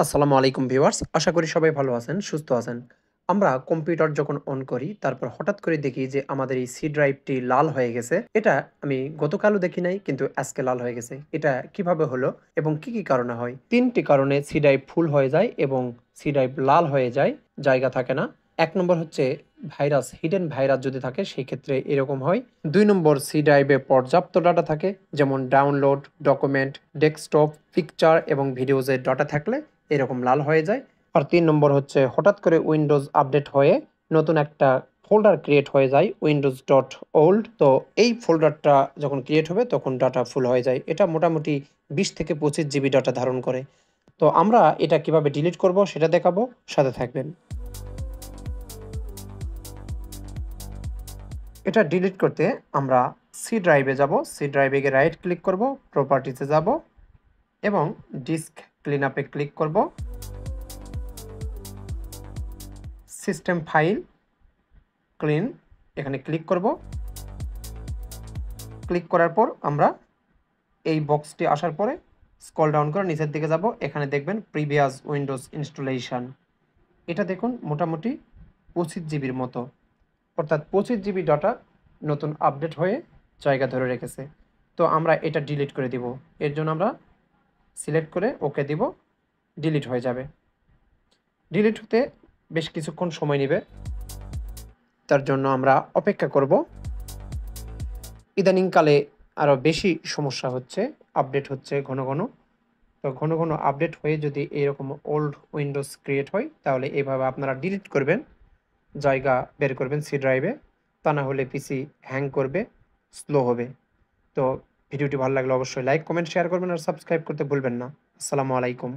আসসালামু আলাইকুম ভিউয়ার্স। আশা করি সবাই ভালো আছেন, সুস্থ আছেন। আমরা কম্পিউটার যখন অন করি, তারপর হঠাৎ করে দেখি যে আমাদের এই সি ড্রাইভটি লাল হয়ে গেছে। এটা আমি গতকালও দেখি নাই, কিন্তু আজকে লাল হয়ে গেছে। এটা কিভাবে হলো এবং কি কারণে হয়? ৩ টি কারণে সি ড্রাইভ ফুল হয়ে যায় এবং সি ড্রাইভ লাল হয়ে যায়, জায়গা থাকে না। ১ নম্বর হচ্ছে ভাইরাস, হিডেন ভাইরাস যদি থাকে সেই ক্ষেত্রে এরকম হয়। ২ নম্বর, সি ড্রাইভে পর্যাপ্ত ডাটা থাকে, যেমন ডাউনলোড, ডকুমেন্ট, ডেস্কটপ, পিকচার এবং ভিডিওজের ডাটা থাকলে এরকম লাল হয়ে যায়। আর ৩ নম্বর হচ্ছে হঠাৎ করে উইন্ডোজ আপডেট হয়ে নতুন একটা ফোল্ডার ক্রিয়েট হয়ে যায় উইন্ডোজ ডট ওল্ড। তো এই ফোল্ডারটা যখন ক্রিয়েট হবে তখন ডাটা ফুল হয়ে যায়। এটা মোটামুটি ২০ থেকে ২৫ জিবি ডাটা ধারণ করে। তো আমরা এটা কিভাবে ডিলিট করব সেটা দেখাবো, সাথে থাকবেন। এটা ডিলিট করতে আমরা সি ড্রাইভে যাব। সি ড্রাইভে গিয়ে রাইট ক্লিক করব, প্রপার্টিসে যাব এবং ডিস্ক ক্লিন আপে ক্লিক করব। সিস্টেম ফাইল ক্লিন এখানে ক্লিক করব। ক্লিক করার পর আমরা এই বক্সটি আসার পরে স্ক্রল ডাউন করে নিচের দিকে যাব। এখানে দেখবেন প্রিভিয়াস উইন্ডোজ ইনস্টলেশন। এটা দেখুন মোটামুটি 25 জিবির মতো, অর্থাৎ 25 জিবি ডাটা নতুন আপডেট হয়ে জায়গা ধরে রেখেছে। তো আমরা এটা ডিলিট করে দিব। এর জন্য আমরা সিলেক্ট করে ওকে দিব, ডিলিট হয়ে যাবে। ডিলিট হতে বেশ কিছুক্ষণ সময় নেবে, তার জন্য আমরা অপেক্ষা করব। ইদানিংকালে আরও বেশি সমস্যা হচ্ছে, আপডেট হচ্ছে ঘন ঘন। তো ঘন ঘন আপডেট হয়ে যদি এরকম ওল্ড উইন্ডোজ ক্রিয়েট হয়, তাহলে এইভাবে আপনারা ডিলিট করবেন, জায়গা বের করবেন সি ড্রাইভে। তা না হলে পিসি হ্যাং করবে, স্লো হবে। তো ভিডিওটি ভালো লাগলে অবশ্যই লাইক, কমেন্ট, শেয়ার করবেন আর সাবস্ক্রাইব করতে ভুলবেন না। আসসালামু আলাইকুম।